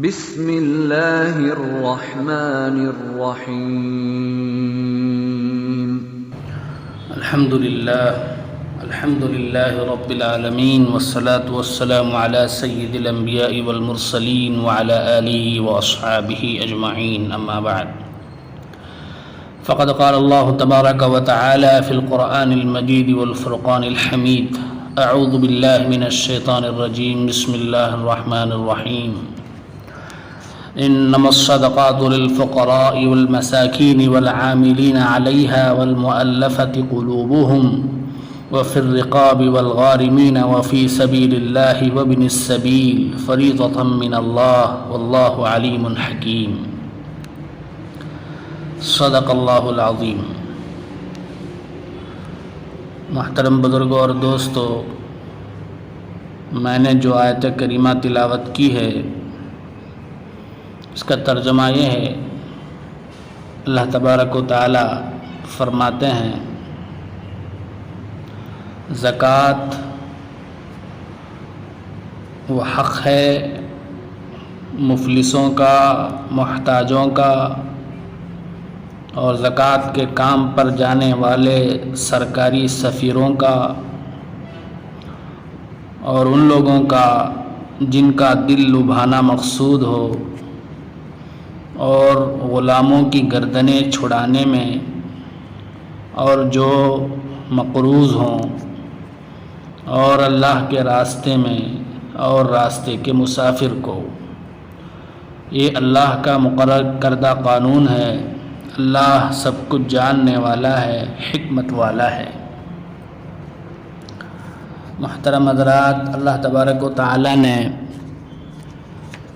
بسم اللہ الرحمن الرحیم الحمد للہ رب العالمین والصلاة والسلام علی سید الانبیاء والمرسلین وعلی آلہ واصحابہ اجمعین اما بعد فقد قال اللہ تبارک وتعالی فی القرآن المجید والفرقان الحمید اعوذ باللہ من الشیطان الرجیم بسم اللہ الرحمن الرحیم انما الصدقات للفقراء والمساكين والعاملين عليها والمؤلفة قلوبهم وفي الرقاب والغارمين وفي سبيل الله وابن السبيل فريضة من الله والله عليم حكيم صدق اللہ العظیم۔ محترم بزرگوں اور دوستو، میں نے جو آیت کریمہ تلاوت کی ہے اس کا ترجمہ یہ ہے، اللہ تبارک و تعالی فرماتے ہیں زکوٰۃ وہ حق ہے مفلسوں کا، محتاجوں کا، اور زکوٰۃ کے کام پر جانے والے سرکاری سفیروں کا اور ان لوگوں کا جن کا دل لبھانا مقصود ہو اور غلاموں کی گردنیں چھڑانے میں اور جو مقروض ہوں اور اللہ کے راستے میں اور راستے کے مسافر کو۔ یہ اللہ کا مقرر کردہ قانون ہے۔ اللہ سب کچھ جاننے والا ہے، حکمت والا ہے۔ محترم حضرات، اللہ تبارک و تعالی نے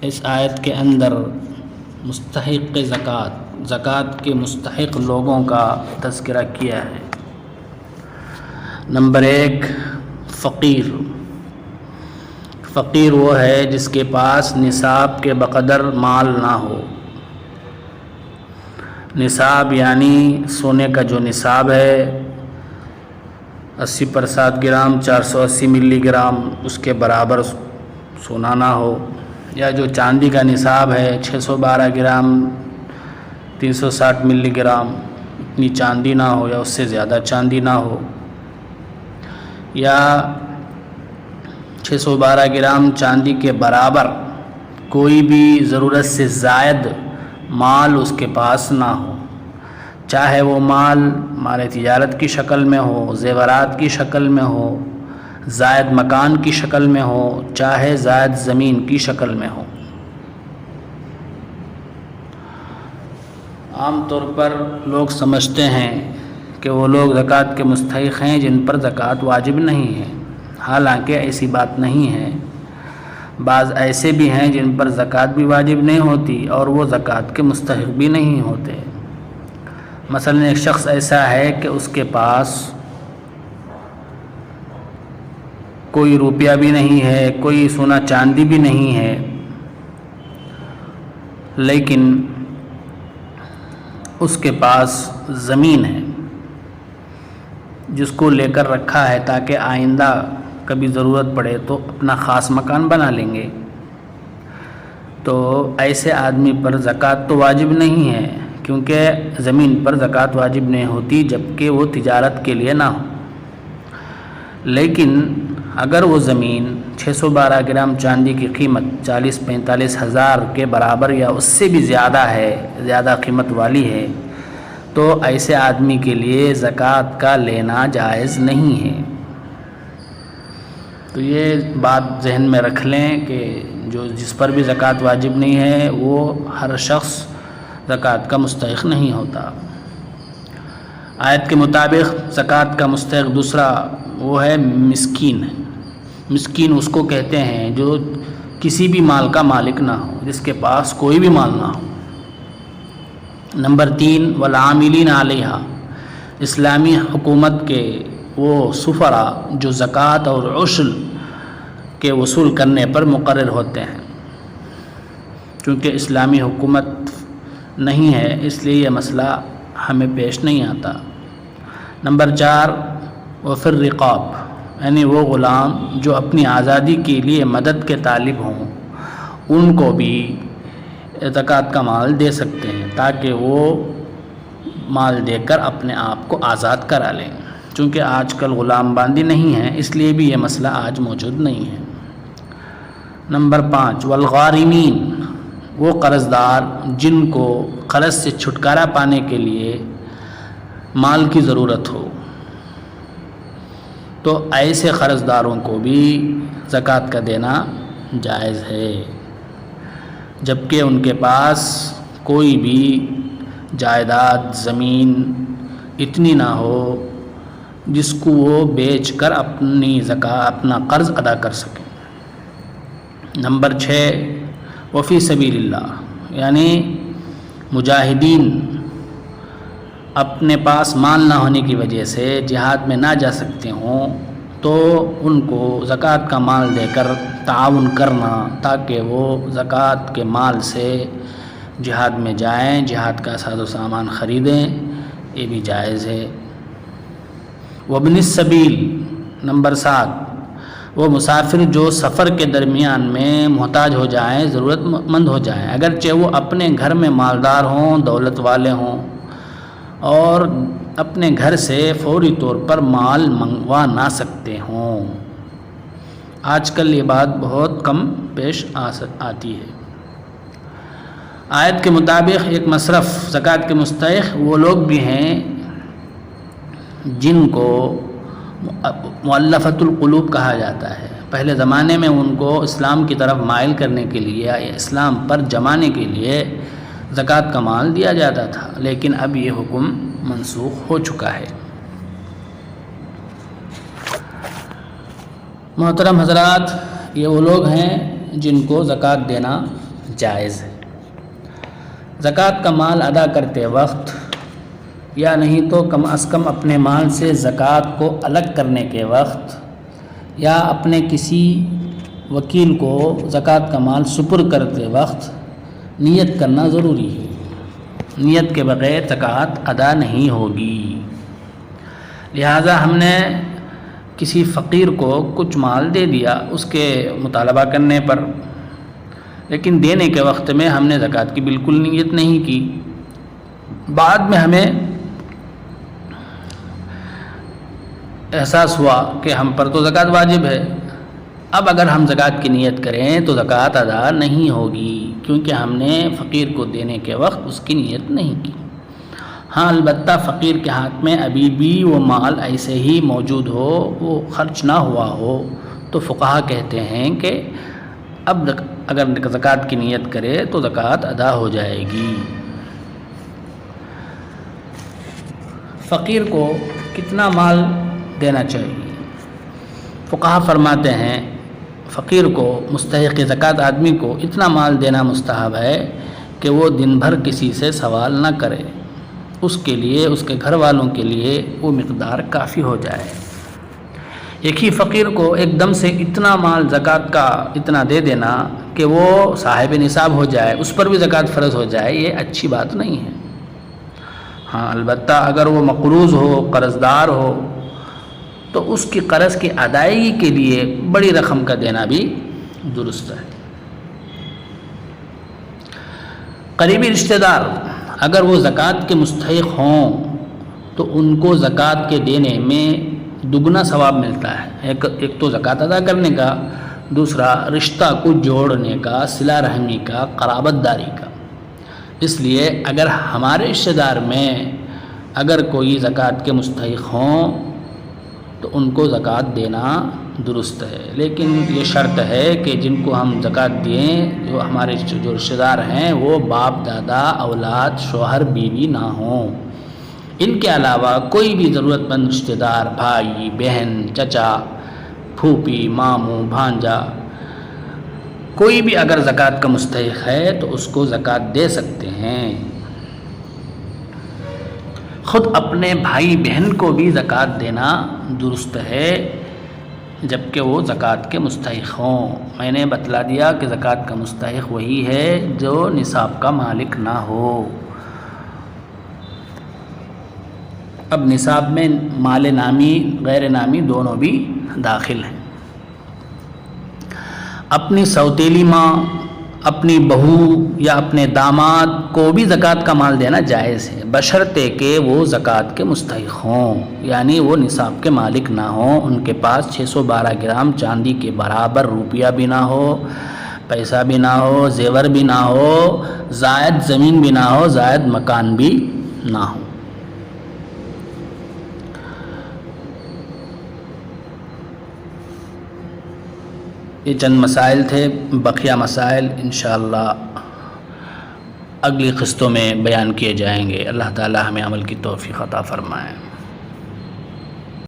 اس آیت کے اندر مستحق زکوٰۃ کے مستحق لوگوں کا تذکرہ کیا ہے۔ نمبر 1، فقیر وہ ہے جس کے پاس نصاب کے بقدر مال نہ ہو۔ نصاب یعنی سونے کا جو نصاب ہے 80 گرام 480 ملی گرام، اس کے برابر سونا نہ ہو، یا جو چاندی کا نصاب ہے 612 گرام 360 ملی گرام، اتنی چاندی نہ ہو یا اس سے زیادہ چاندی نہ ہو، یا 612 گرام چاندی کے برابر کوئی بھی ضرورت سے زائد مال اس کے پاس نہ ہو، چاہے وہ مال تجارت کی شکل میں ہو، زیورات کی شکل میں ہو، زائد مکان کی شکل میں ہو، چاہے زائد زمین کی شکل میں ہو۔ عام طور پر لوگ سمجھتے ہیں کہ وہ لوگ زکوٰۃ کے مستحق ہیں جن پر زکوٰۃ واجب نہیں ہے، حالانکہ ایسی بات نہیں ہے۔ بعض ایسے بھی ہیں جن پر زکوٰۃ بھی واجب نہیں ہوتی اور وہ زکوٰۃ کے مستحق بھی نہیں ہوتے۔ مثلا ایک شخص ایسا ہے کہ اس کے پاس کوئی روپیہ بھی نہیں ہے، کوئی سونا چاندی بھی نہیں ہے، لیکن اس کے پاس زمین ہے جس کو لے کر رکھا ہے تاکہ آئندہ کبھی ضرورت پڑے تو اپنا خاص مکان بنا لیں گے، تو ایسے آدمی پر زکوٰۃ تو واجب نہیں ہے، کیونکہ زمین پر زکوٰۃ واجب نہیں ہوتی جبکہ وہ تجارت کے لیے نہ ہو۔ لیکن اگر وہ زمین 612 گرام چاندی کی قیمت 40-45 ہزار کے برابر یا اس سے بھی زیادہ ہے، زیادہ قیمت والی ہے، تو ایسے آدمی کے لیے زکوٰۃ کا لینا جائز نہیں ہے۔ تو یہ بات ذہن میں رکھ لیں کہ جس پر بھی زکوٰۃ واجب نہیں ہے وہ ہر شخص زکوٰۃ کا مستحق نہیں ہوتا۔ آیت کے مطابق زکوٰۃ کا مستحق دوسرا وہ ہے مسکین۔ مسکین اس کو کہتے ہیں جو کسی بھی مال کا مالک نہ ہو، جس کے پاس کوئی بھی مال نہ ہو۔ نمبر 3، والعاملین علیہا، اسلامی حکومت کے وہ سفرا جو زکوٰۃ اور عشر کے وصول کرنے پر مقرر ہوتے ہیں۔ چونکہ اسلامی حکومت نہیں ہے اس لیے یہ مسئلہ ہمیں پیش نہیں آتا۔ نمبر 4، وفی الرقاب، یعنی وہ غلام جو اپنی آزادی کے لیے مدد کے طالب ہوں، ان کو بھی زکوٰۃ کا مال دے سکتے ہیں تاکہ وہ مال دے کر اپنے آپ کو آزاد کرا لیں. چونکہ آج کل غلام باندی نہیں ہیں اس لیے بھی یہ مسئلہ آج موجود نہیں ہے. نمبر 5 والغارمین، وہ قرض دار جن کو قرض سے چھٹکارا پانے کے لیے مال کی ضرورت ہو، تو ایسے قرض داروں کو بھی زکوٰۃ کا دینا جائز ہے، جبکہ ان کے پاس کوئی بھی جائیداد زمین اتنی نہ ہو جس کو وہ بیچ کر اپنا قرض ادا کر سکیں. نمبر 6 وفی سبیل اللہ، یعنی مجاہدین اپنے پاس مال نہ ہونے کی وجہ سے جہاد میں نہ جا سکتے ہوں تو ان کو زکوٰۃ کا مال دے کر تعاون کرنا تاکہ وہ زکوٰۃ کے مال سے جہاد میں جائیں، جہاد کا ساز و سامان خریدیں، یہ بھی جائز ہے. وابن السبیل، نمبر 7 وہ مسافر جو سفر کے درمیان میں محتاج ہو جائیں، ضرورت مند ہو جائیں، اگرچہ وہ اپنے گھر میں مالدار ہوں، دولت والے ہوں اور اپنے گھر سے فوری طور پر مال منگوا نہ سکتے ہوں. آج کل یہ بات بہت کم پیش آتی ہے. آیت کے مطابق ایک مصرف زکوٰۃ کے مستحق وہ لوگ بھی ہیں جن کو مؤلفۃ القلوب کہا جاتا ہے. پہلے زمانے میں ان کو اسلام کی طرف مائل کرنے کے لیے یا اسلام پر جمانے کے لیے زکوٰۃ کا مال دیا جاتا تھا، لیکن اب یہ حکم منسوخ ہو چکا ہے. محترم حضرات، یہ وہ لوگ ہیں جن کو زکوٰۃ دینا جائز ہے. زکوٰۃ کا مال ادا کرتے وقت یا نہیں تو کم از کم اپنے مال سے زکوٰۃ کو الگ کرنے کے وقت یا اپنے کسی وکیل کو زکوٰۃ کا مال سپر کرتے وقت نیت کرنا ضروری ہے. نیت کے بغیر زکوٰۃ ادا نہیں ہوگی. لہٰذا ہم نے کسی فقیر کو کچھ مال دے دیا اس کے مطالبہ کرنے پر، لیکن دینے کے وقت میں ہم نے زکوٰۃ کی بالکل نیت نہیں کی. بعد میں ہمیں احساس ہوا کہ ہم پر تو زکوٰۃ واجب ہے. اب اگر ہم زکوٰۃ کی نیت کریں تو زکوٰۃ ادا نہیں ہوگی، کیونکہ ہم نے فقیر کو دینے کے وقت اس کی نیت نہیں کی. ہاں البتہ فقیر کے ہاتھ میں ابھی بھی وہ مال ایسے ہی موجود ہو، وہ خرچ نہ ہوا ہو، تو فقہا کہتے ہیں کہ اب اگر زکوٰۃ کی نیت کرے تو زکوٰۃ ادا ہو جائے گی. فقیر کو کتنا مال دینا چاہیے؟ فقہا فرماتے ہیں فقیر کو، مستحق زکوٰۃ آدمی کو اتنا مال دینا مستحب ہے کہ وہ دن بھر کسی سے سوال نہ کرے. اس کے لیے، اس کے گھر والوں کے لیے وہ مقدار کافی ہو جائے. ایک ہی فقیر کو ایک دم سے اتنا مال زکوٰۃ کا اتنا دے دینا کہ وہ صاحب نصاب ہو جائے، اس پر بھی زکوٰۃ فرض ہو جائے، یہ اچھی بات نہیں ہے. ہاں البتہ اگر وہ مقروض ہو، قرض دار ہو، تو اس کی قرض کی ادائیگی کے لیے بڑی رقم کا دینا بھی درست ہے. قریبی رشتہ دار اگر وہ زکوٰۃ کے مستحق ہوں تو ان کو زکوٰۃ کے دینے میں دگنا ثواب ملتا ہے. ایک تو زکوٰۃ ادا کرنے کا، دوسرا رشتہ کو جوڑنے کا، صلہ رحمی کا، قرابت داری کا. اس لیے اگر ہمارے رشتہ دار میں اگر کوئی زکوٰۃ کے مستحق ہوں تو ان کو زکوٰۃ دینا درست ہے، لیکن یہ شرط ہے کہ جن کو ہم زکوٰۃ دیں، جو ہمارے جو رشتہ دار ہیں، وہ باپ دادا، اولاد، شوہر، بیوی نہ ہوں. ان کے علاوہ کوئی بھی ضرورت مند رشتہ دار، بھائی، بہن، چچا، پھوپھی، ماموں، بھانجا، کوئی بھی اگر زکوٰۃ کا مستحق ہے تو اس کو زکوٰۃ دے سکتے ہیں. خود اپنے بھائی بہن کو بھی زکوٰۃ دینا درست ہے جبکہ وہ زکوٰۃ کے مستحق ہوں. میں نے بتلا دیا کہ زکوٰۃ کا مستحق وہی ہے جو نصاب کا مالک نہ ہو. اب نصاب میں مال نامی، غیر نامی دونوں بھی داخل ہیں. اپنی سوتیلی ماں اپنی بہو یا اپنے داماد کو بھی زکوٰۃ کا مال دینا جائز ہے، بشرطے کہ وہ زکوٰۃ کے مستحق ہوں، یعنی وہ نصاب کے مالک نہ ہوں، ان کے پاس 612 گرام چاندی کے برابر روپیہ بھی نہ ہو، پیسہ بھی نہ ہو، زیور بھی نہ ہو، زائد زمین بھی نہ ہو، زائد مکان بھی نہ ہو۔ یہ چند مسائل تھے، بقیہ مسائل انشاءاللہ اگلی قسطوں میں بیان کیے جائیں گے۔ اللہ تعالی ہمیں عمل کی توفیق عطا فرمائے۔